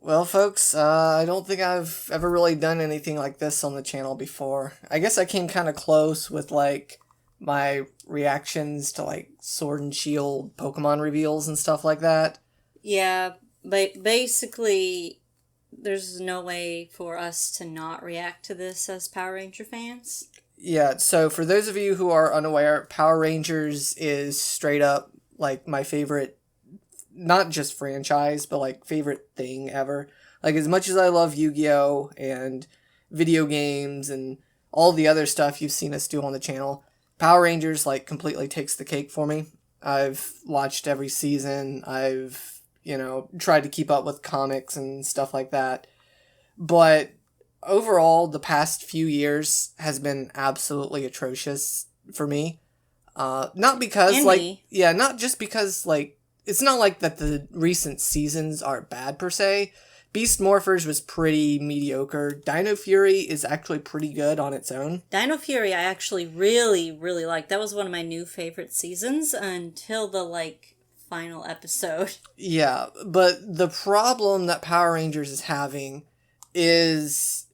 Well, folks, I don't think I've ever really done anything like this on the channel before. I guess I came kind of close with, like, my reactions to, like, Sword and Shield Pokemon reveals and stuff like that. Yeah, but basically, there's no way for us to not react to this as Power Ranger fans. Yeah, so for those of you who are unaware, Power Rangers is straight up, like, my favorite, not just franchise, but, like, favorite thing ever. Like, as much as I love Yu-Gi-Oh! And video games and all the other stuff you've seen us do on the channel, Power Rangers, like, completely takes the cake for me. I've watched every season. I've, tried to keep up with comics and stuff like that. But overall, the past few years has been absolutely atrocious for me. Not because, not just because, it's not like that the recent seasons are bad per se. Beast Morphers was pretty mediocre. Dino Fury is actually pretty good on its own. Dino Fury I actually really, really liked. That was one of my new favorite seasons until the, final episode. Yeah, but the problem that Power Rangers is having is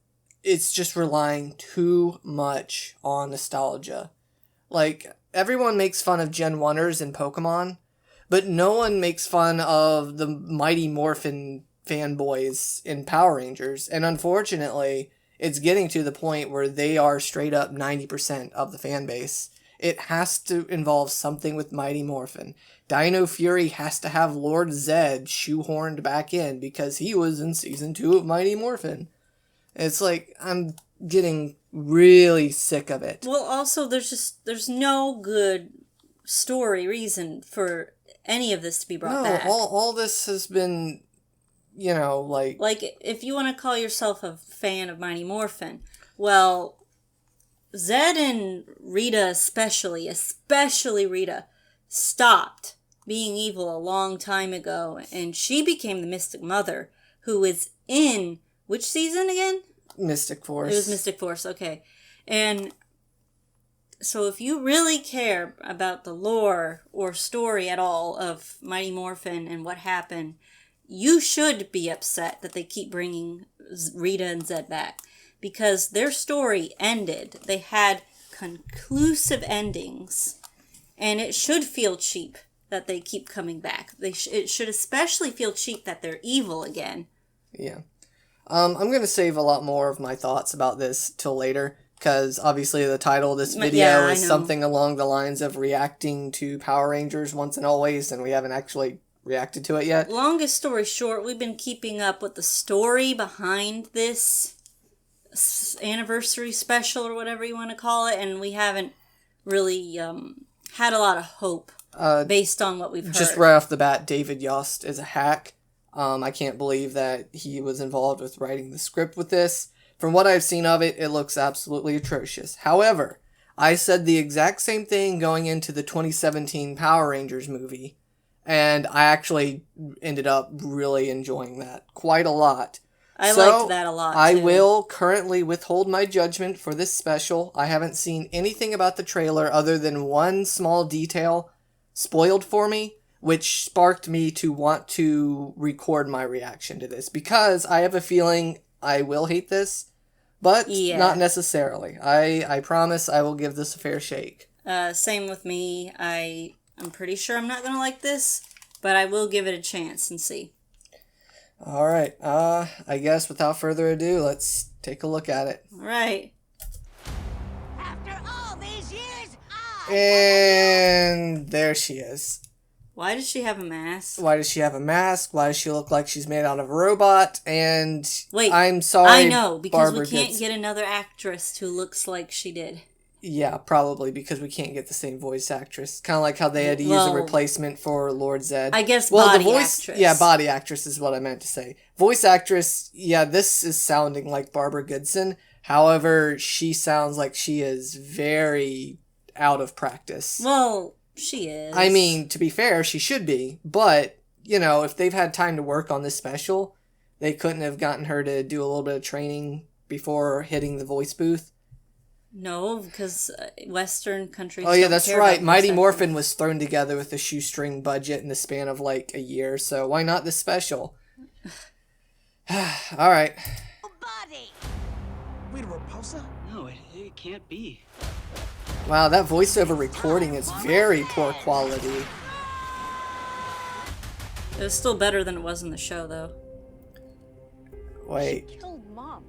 it's just relying too much on nostalgia. Like, everyone makes fun of Gen 1ers in Pokemon, but no one makes fun of the Mighty Morphin fanboys in Power Rangers, and unfortunately, it's getting to the point where they are straight up 90% of the fan base. It has to involve something with Mighty Morphin. Dino Fury has to have Lord Zedd shoehorned back in because he was in Season 2 of Mighty Morphin. It's like, I'm getting really sick of it. Well, also, there's no good story reason for any of this to be brought back. All this has been, Like, if you want to call yourself a fan of Mighty Morphin, well, Zedd and Rita especially Rita, stopped being evil a long time ago, and she became the Mystic Mother, who is in, which season again? Mystic Force. It was Mystic Force, okay. And so if you really care about the lore or story at all of Mighty Morphin and what happened, you should be upset that they keep bringing Rita and Zedd back. Because their story ended. They had conclusive endings. And it should feel cheap that they keep coming back. It should especially feel cheap that they're evil again. Yeah. I'm going to save a lot more of my thoughts about this till later. Because obviously the title of this video is something along the lines of reacting to Power Rangers once and always. And we haven't actually reacted to it yet. Longest story short, we've been keeping up with the story behind this anniversary special or whatever you want to call it, and we haven't really had a lot of hope based on what we've heard. Just right off the bat, David Yost is a hack. I can't believe that he was involved with writing the script with this. From what I've seen of it, it looks absolutely atrocious. However, I said the exact same thing going into the 2017 Power Rangers movie, and I actually ended up really enjoying that quite a lot. I liked that a lot, too. I will currently withhold my judgment for this special. I haven't seen anything about the trailer other than one small detail spoiled for me, which sparked me to want to record my reaction to this, because I have a feeling I will hate this, but not necessarily. I promise I will give this a fair shake. Same with me. I'm pretty sure I'm not going to like this, but I will give it a chance and see. Alright, I guess without further ado, let's take a look at it. Alright. After all these years, And there she is. Why does she have a mask? Why does she have a mask? Why does she look like she's made out of a robot? And wait, I'm sorry, I know, because Barbara we can't get another actress who looks like she did. Yeah, probably, because we can't get the same voice actress. Kind of like how they had to use a replacement for Lord Zedd. I guess body actress. Yeah, body actress is what I meant to say. Voice actress, yeah, this is sounding like Barbara Goodson. However, she sounds like she is very out of practice. Well, she is. I mean, to be fair, she should be. But, if they've had time to work on this special, they couldn't have gotten her to do a little bit of training before hitting the voice booth. No, because Western countries. Oh yeah, that's right. Mighty Morphin was thrown together with a shoestring budget in the span of a year. So why not this special? All right. Body. Wait, a repulsor? No, it can't be. Wow, that voiceover recording is very poor quality. It was still better than it was in the show, though. Wait. Killed Mom.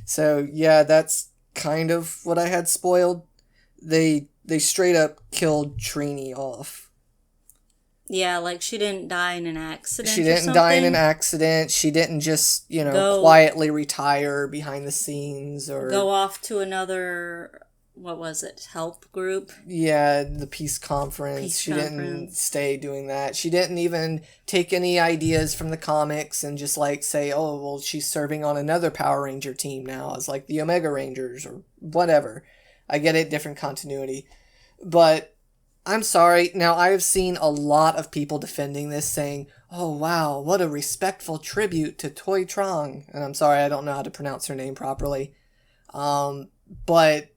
So yeah, that's kind of what I had spoiled. They straight up killed Trini off. Yeah, like she didn't die in an accident. She or didn't die in an something. accident. She didn't just, Go- quietly retire behind the scenes or Go off to another, what was it, help group? yeah, the peace conference. Peace She didn't conference. stay doing that. She didn't even take any ideas from the comics and just like say, "Oh, well, she's serving on another Power Ranger team now as like the Omega Rangers or whatever." I get it, different continuity. But I'm sorry. Now, I have seen a lot of people defending this saying, "Oh, wow, what a respectful tribute to Toy Trong." And I'm sorry, I don't know how to pronounce her name properly. But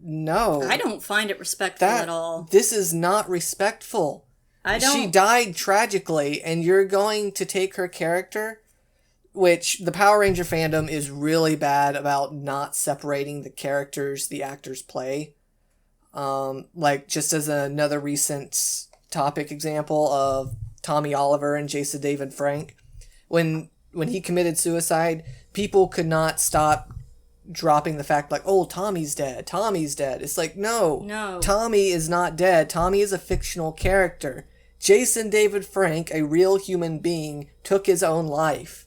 no. I don't find it respectful at all. This is not respectful. I don't. She died tragically, and you're going to take her character, which the Power Ranger fandom is really bad about not separating the characters the actors play. Like, just as another recent topic example of Tommy Oliver and Jason David Frank, when he committed suicide, people could not stop dropping the fact like, "Oh, Tommy's dead. Tommy's dead." It's like, no. Tommy is not dead. Tommy is a fictional character. Jason David Frank, a real human being, took his own life.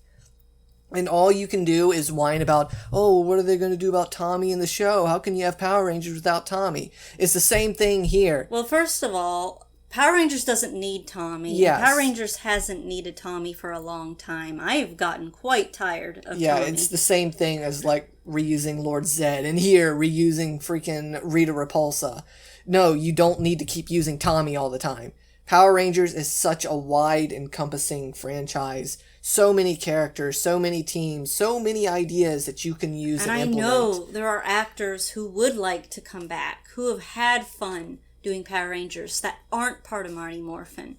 And all you can do is whine about, "Oh, what are they going to do about Tommy in the show? How can you have Power Rangers without Tommy?" It's the same thing here. Well, first of all, Power Rangers doesn't need Tommy. Yes. Power Rangers hasn't needed Tommy for a long time. I've gotten quite tired of Yeah, Tommy. it's the same thing as like reusing Lord Zed, and here reusing freaking Rita Repulsa. No, you don't need to keep using Tommy all the time. Power Rangers is such a wide encompassing franchise. So many characters, so many teams, so many ideas that you can use And and I implement. know there are actors who would like to come back, who have had fun doing Power Rangers that aren't part of Mighty Morphin.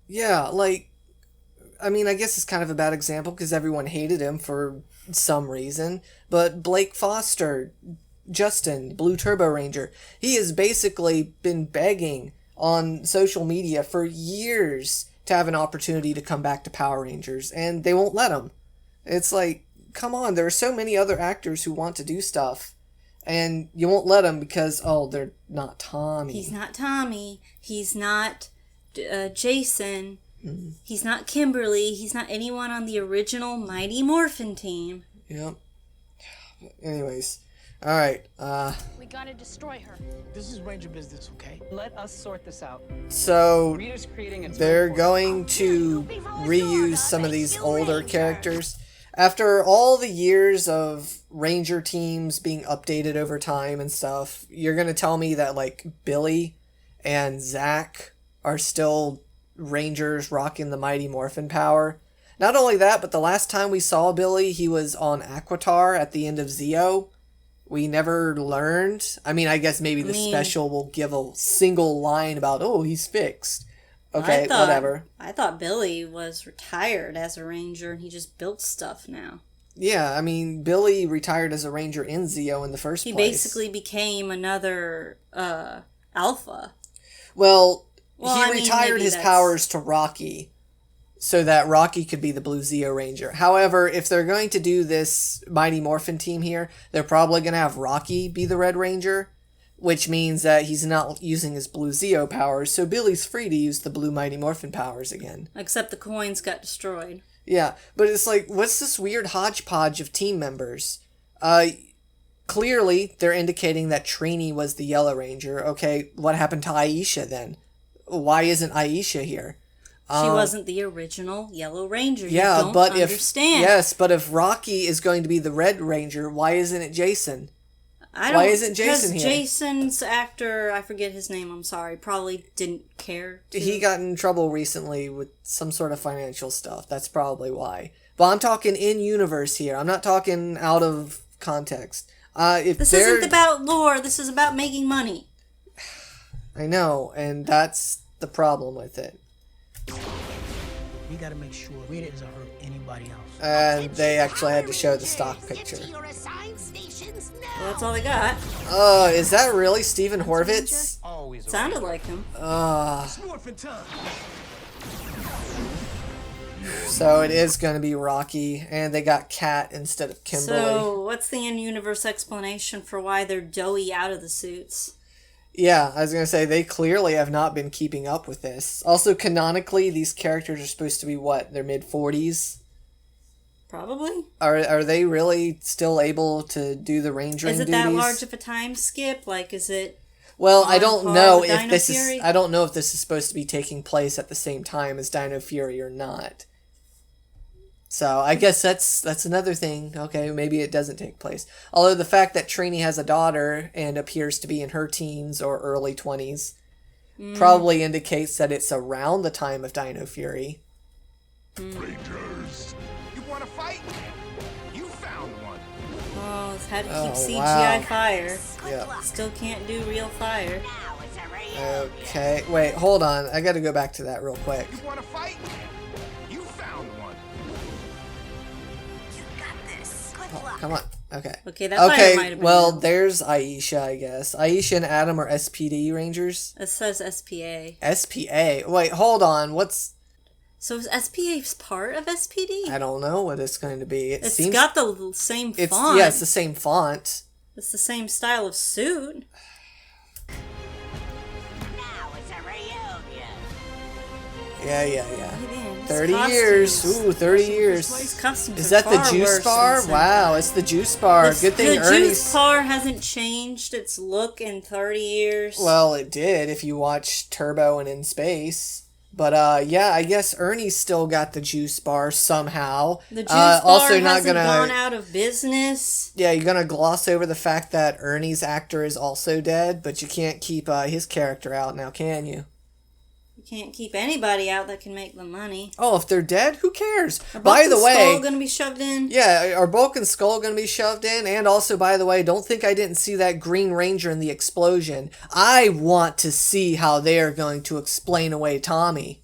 Yeah, like, I mean, I guess it's kind of a bad example because everyone hated him for some reason, but Blake Foster, Justin, Blue Turbo Ranger, he has basically been begging on social media for years to have an opportunity to come back to Power Rangers, and they won't let him. It's like, come on, there are so many other actors who want to do stuff, and you won't let them because, oh, they're not Tommy. He's not Tommy. He's not Jason. Mm-hmm. He's not Kimberly. He's not anyone on the original Mighty Morphin team. Yep. Anyways, alright, We gotta destroy her. This is Ranger business, okay? Let us sort this out. so Rita's creating a they're task force. going to reuse some of these older characters. After all the years of Ranger teams being updated over time and stuff, you're going to tell me that, like, Billy and Zach are still Rangers rocking the Mighty Morphin power? Not only that, but the last time we saw Billy, he was on Aquitar at the end of Zeo. We never learned. I mean, I guess maybe the special will give a single line about, "Oh, he's fixed." Okay, whatever. I thought Billy was retired as a ranger and he just built stuff now. Yeah, I mean, Billy retired as a ranger in Zeo in the first He place. basically became another alpha. Well, Well, he I mean, retired maybe his that's- powers to Rocky so that Rocky could be the Blue Zeo Ranger. However, if they're going to do this Mighty Morphin team here, they're probably going to have Rocky be the Red Ranger, which means that he's not using his Blue Zeo powers, so Billy's free to use the Blue Mighty Morphin powers again. Except the coins got destroyed. Yeah, but it's like, what's this weird hodgepodge of team members? Clearly, they're indicating that Trini was the Yellow Ranger. Okay, what happened to Aisha then? Why isn't Aisha here? She wasn't the original Yellow Ranger. Yeah, you don't but understand. but if Rocky is going to be the Red Ranger, why isn't it Jason? I don't, Why isn't Jason because here? Jason's actor, I forget his name, I'm sorry, probably didn't care to. He got in trouble recently with some sort of financial stuff. That's probably why. But I'm talking in universe here. I'm not talking out of context. This isn't about lore. This is about making money. I know, and that's the problem with it. we gotta make sure Rita isn't hurt anybody else. And they actually had to show the stock picture. Well, that's all they got. Oh, is that really Stephen Horvitz? Always Sounded like him. So it is going to be Rocky, and they got Kat instead of Kimberly. So, what's the in-universe explanation for why they're doughy out of the suits? Yeah, I was going to say, they clearly have not been keeping up with this. Also, canonically, these characters are supposed to be, what, their mid-40s? Probably. Are they really still able to do the rangering duties? Is it that large of a time skip? Like, is it... Well, I don't know if Dino this Fury? is... I don't know if this is supposed to be taking place at the same time as Dino Fury or not. So, I guess that's another thing. Okay, maybe it doesn't take place. Although the fact that Trini has a daughter and appears to be in her teens or early 20s probably indicates that it's around the time of Dino Fury. Rangers. You want to fight? You found one. Oh, it's had to keep Oh, CGI wow. fire. Yeah. Still can't do real fire. Okay, wait, hold on. I gotta go back to that real quick. You want to fight? You found one. Oh, come on. Okay. Okay, that fire might have been well, real. there's Aisha, I guess. Aisha and Adam are SPD Rangers. It says SPA. SPA. Wait, hold on. What's... So is SPA part of SPD? I don't know what it's going to be. It's got the same It's font. Yeah, it's the same font. It's the same style of suit. Yeah. Man, these 30 costumes- years. Ooh, 30 These years. costumes Is are that the far juice worse bar? than Wow, it's the juice bar. The, Good thing the Ernie's... juice bar hasn't changed its look in 30 years. Well, it did if you watch Turbo and In Space. But, yeah, I guess Ernie's still got the juice bar somehow. the juice bar also not hasn't gonna... gone out of business. Yeah, you're gonna gloss over the fact that Ernie's actor is also dead, but you can't keep his character out now, can you? You can't keep anybody out that can make the money. Oh, if they're dead, who cares? Are By the Bulk and way, Skull gonna be shoved in? yeah, are Bulk and Skull gonna be shoved in? And also, by the way, don't think I didn't see that Green Ranger in the explosion. I want to see how they are going to explain away Tommy.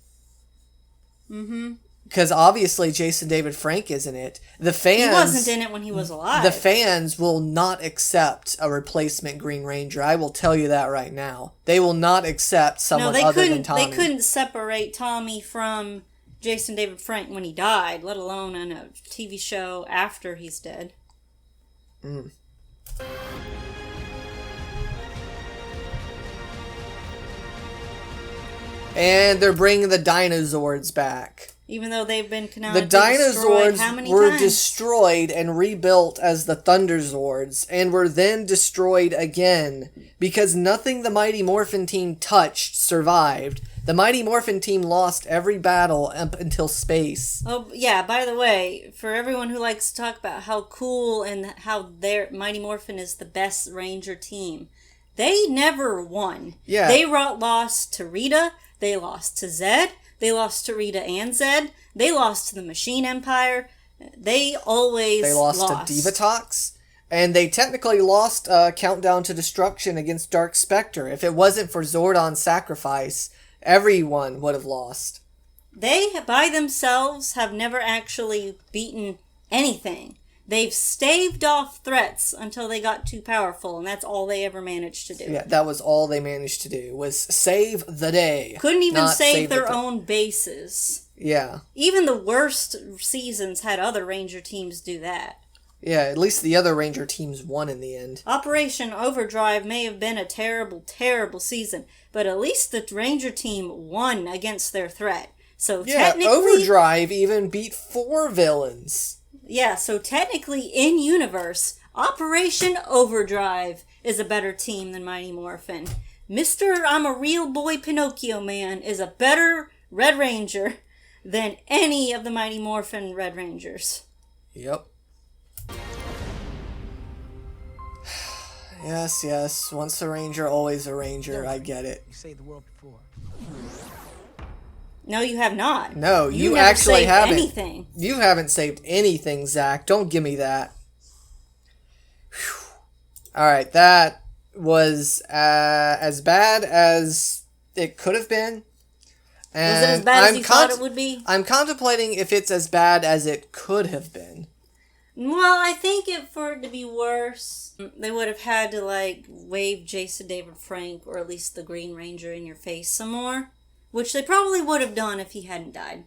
Mm-hmm. Because obviously Jason David Frank isn't it. The fans... He wasn't in it when he was alive. The fans will not accept a replacement Green Ranger. I will tell you that right now. They will not accept someone other than Tommy. They couldn't separate Tommy from Jason David Frank when he died, let alone in a TV show after he's dead. Mm. And they're bringing the Dinozords back. Even though they've been The canonically destroyed how Dinozords many were times? destroyed and rebuilt as the Thunderzords, and were then destroyed again, because nothing the Mighty Morphin Team touched survived. The Mighty Morphin Team lost every battle up until space. Oh, yeah, by the way, for everyone who likes to talk about how cool and how their Mighty Morphin is the best Ranger team, they never won. Yeah. They lost to Rita, they lost to Zed, they lost to Rita and Zed, they lost to the Machine Empire, they always They lost to Divatox, and they technically lost Countdown to Destruction against Dark Spectre. If it wasn't for Zordon's sacrifice, everyone would have lost. They, by themselves, have never actually beaten anything. They've staved off threats until they got too powerful, and that's all they ever managed to do. Yeah, that was all they managed to do, was save the day. Couldn't even not save the their day. own bases. Yeah. Even the worst seasons had other Ranger teams do that. Yeah, at least the other Ranger teams won in the end. Operation Overdrive may have been a terrible, terrible season, but at least the Ranger team won against their threat. So Yeah, technically, Overdrive even beat 4 villains. Yeah, so technically, in universe, Operation Overdrive is a better team than Mighty Morphin. Mr. I'm a Real Boy Pinocchio Man is a better Red Ranger than any of the Mighty Morphin Red Rangers. Yep. Yes. Once a Ranger, always a Ranger. I get it. You saved the world before. No, you have not. No, you never actually saved haven't. anything. You haven't saved anything, Zach. Don't give me that. Alright, that was as bad as it could have been. And Was it as bad as you thought it would be? I'm contemplating if it's as bad as it could have been. Well, I think for it to be worse, they would have had to, like, wave Jason David Frank, or at least the Green Ranger, in your face some more. Which they probably would have done if he hadn't died.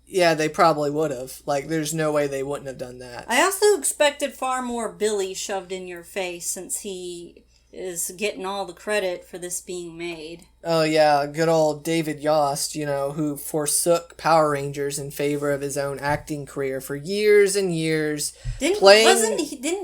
Yeah, they probably would have. Like, there's no way they wouldn't have done that. I also expected far more Billy shoved in your face, since he is getting all the credit for this being made. Oh yeah, good old David Yost, who forsook Power Rangers in favor of his own acting career for years and years. Didn't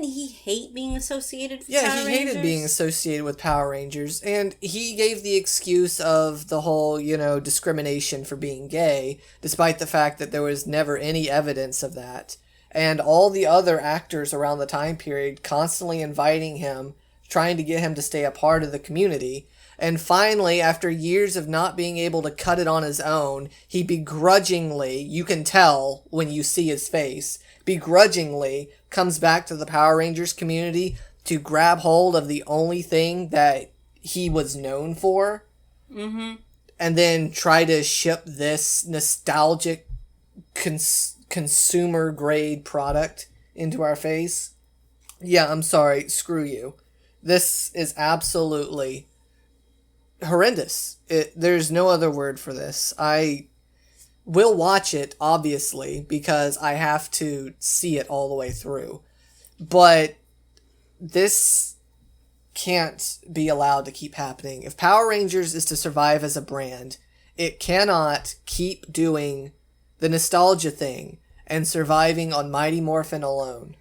he hate being associated with Power Rangers? Yeah, he hated being associated with Power Rangers, and he gave the excuse of the whole, discrimination for being gay, despite the fact that there was never any evidence of that. And all the other actors around the time period constantly inviting him, trying to get him to stay a part of the community. And finally, after years of not being able to cut it on his own, he begrudgingly, you can tell when you see his face, begrudgingly comes back to the Power Rangers community to grab hold of the only thing that he was known for. Mm-hmm. And then try to ship this nostalgic consumer grade product into our face. Yeah, I'm sorry, screw you. This is absolutely horrendous. There's no other word for this. I will watch it, obviously, because I have to see it all the way through. But this can't be allowed to keep happening. If Power Rangers is to survive as a brand, it cannot keep doing the nostalgia thing and surviving on Mighty Morphin alone.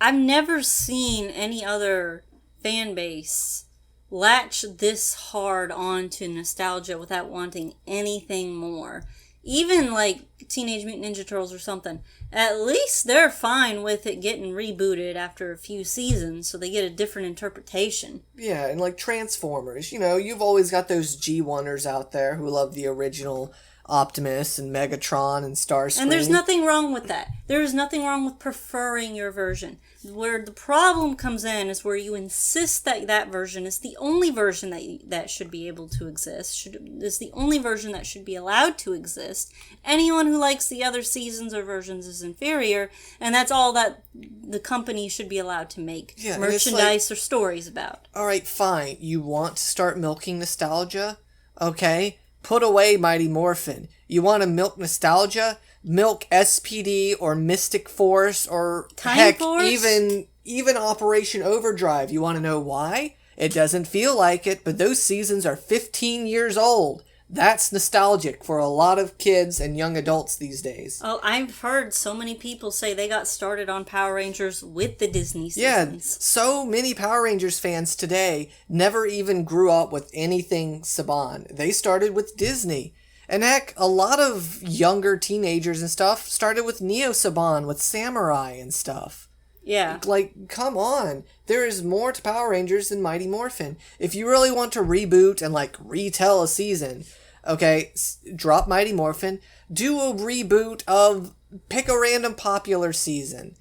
I've never seen any other fan base latch this hard onto nostalgia without wanting anything more. Even like Teenage Mutant Ninja Turtles or something. At least they're fine with it getting rebooted after a few seasons, so they get a different interpretation. Yeah, and like Transformers, you've always got those G1ers out there who love the original Optimus and Megatron and Starscream. And there's nothing wrong with that. There is nothing wrong with preferring your version. Where the problem comes in is where you insist that that version is the only version that should be able to exist, is the only version that should be allowed to exist. Anyone who likes the other seasons or versions is inferior, and that's all that the company should be allowed to make merchandise or stories about. Alright, fine. You want to start milking nostalgia? Okay. Put away Mighty Morphin. You want to milk nostalgia? Milk SPD or Mystic Force or Time Force? even Operation Overdrive. You want to know why? It doesn't feel like it, but those seasons are 15 years old. That's nostalgic for a lot of kids and young adults these days. Oh, I've heard so many people say they got started on Power Rangers with the Disney seasons. Yeah, so many Power Rangers fans today never even grew up with anything Saban. They started with Disney. And heck, a lot of younger teenagers and stuff started with Neo Saban, with Samurai and stuff. Yeah. Like, come on. There is more to Power Rangers than Mighty Morphin. If you really want to reboot and, retell a season, okay, drop Mighty Morphin. Do a reboot of... Pick a random popular season.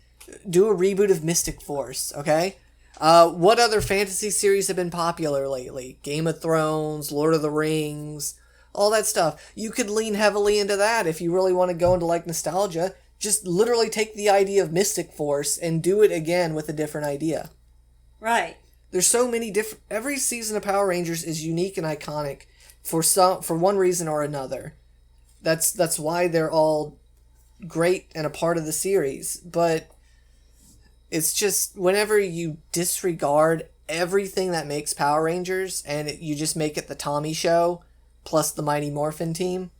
Do a reboot of Mystic Force, okay? What other fantasy series have been popular lately? Game of Thrones, Lord of the Rings, all that stuff. You could lean heavily into that if you really want to go into, nostalgia. Just literally take the idea of Mystic Force and do it again with a different idea. Right. There's so many different... Every season of Power Rangers is unique and iconic for one reason or another. That's why they're all great and a part of the series. But it's just whenever you disregard everything that makes Power Rangers and you just make it the Tommy Show plus the Mighty Morphin team,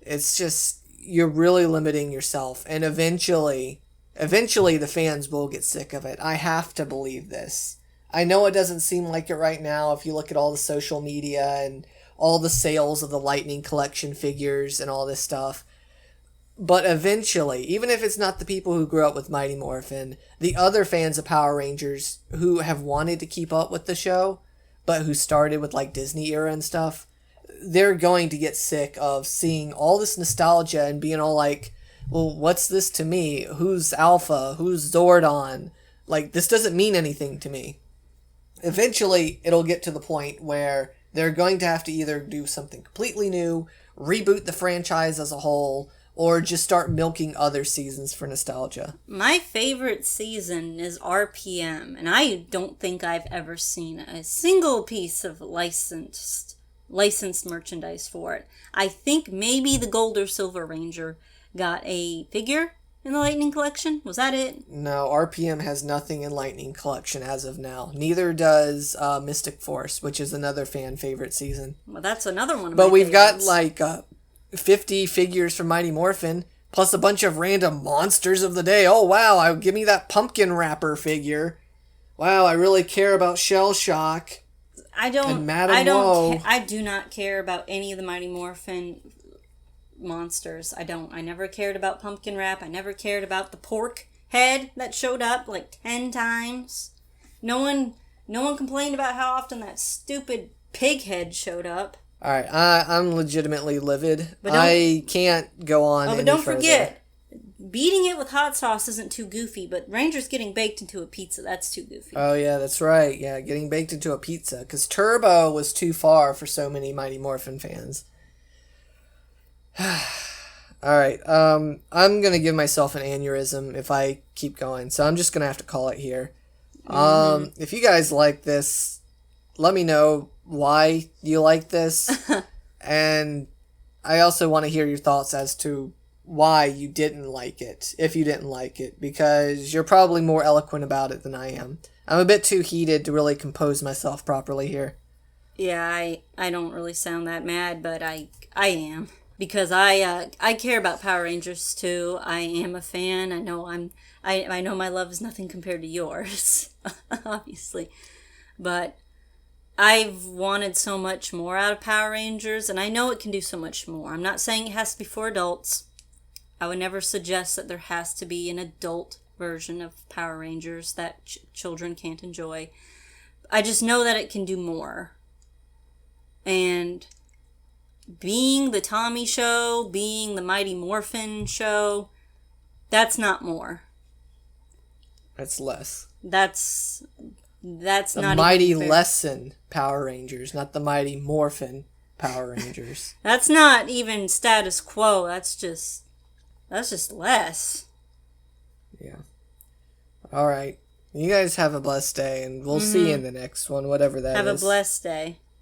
it's just... You're really limiting yourself, and eventually the fans will get sick of it. I have to believe this. I know it doesn't seem like it right now if you look at all the social media and all the sales of the Lightning Collection figures and all this stuff. But eventually, even if it's not the people who grew up with Mighty Morphin, the other fans of Power Rangers who have wanted to keep up with the show, but who started with Disney era and stuff, they're going to get sick of seeing all this nostalgia and being all well, what's this to me? Who's Alpha? Who's Zordon? This doesn't mean anything to me. Eventually, it'll get to the point where They're going to have to either do something completely new, reboot the franchise as a whole, or just start milking other seasons for nostalgia. My favorite season is RPM, and I don't think I've ever seen a single piece of licensed merchandise for it. I think maybe the Gold or Silver Ranger got a figure in the Lightning Collection. Was that it? No, RPM has nothing in Lightning Collection as of now. Neither does Mystic Force, which is another fan favorite season. Well, that's another one of But my we've got favorites. like 50 figures from Mighty Morphin, plus a bunch of random monsters of the day. Oh wow, give me that pumpkin wrapper figure. Wow, I really care about Shell Shock. I don't. and Madam I don't. Woe. I do not care about any of the Mighty Morphin monsters. I don't. I never cared about Pumpkin Wrap. I never cared about the pork head that showed up like 10 times. No one complained about how often that stupid pig head showed up. All right, I'm legitimately livid. But don't- I can't go on. But any don't further. forget, beating it with hot sauce isn't too goofy. But Ranger's getting baked into a pizza—that's too goofy. Oh yeah, that's right. Yeah, getting baked into a pizza because Turbo was too far for so many Mighty Morphin fans. All right, I'm gonna give myself an aneurysm if I keep going, so I'm just gonna have to call it here. If you guys like this, let me know why you like this, and I also want to hear your thoughts as to why you didn't like it, if you didn't like it, because you're probably more eloquent about it than I am. I'm a bit too heated to really compose myself properly here. Yeah, I don't really sound that mad, but I am. Because I care about Power Rangers too. I am a fan. I know my love is nothing compared to yours, obviously. But I've wanted so much more out of Power Rangers, and I know it can do so much more. I'm not saying it has to be for adults. I would never suggest that there has to be an adult version of Power Rangers that children can't enjoy. I just know that it can do more. And being the Tommy show, being the Mighty Morphin show, that's not more. That's less. That's The not Mighty even fair. Lesson Power Rangers, not the Mighty Morphin Power Rangers. That's not even status quo. That's just less. Yeah. All right. You guys have a blessed day, and we'll see you in the next one, whatever that is. Have a blessed day.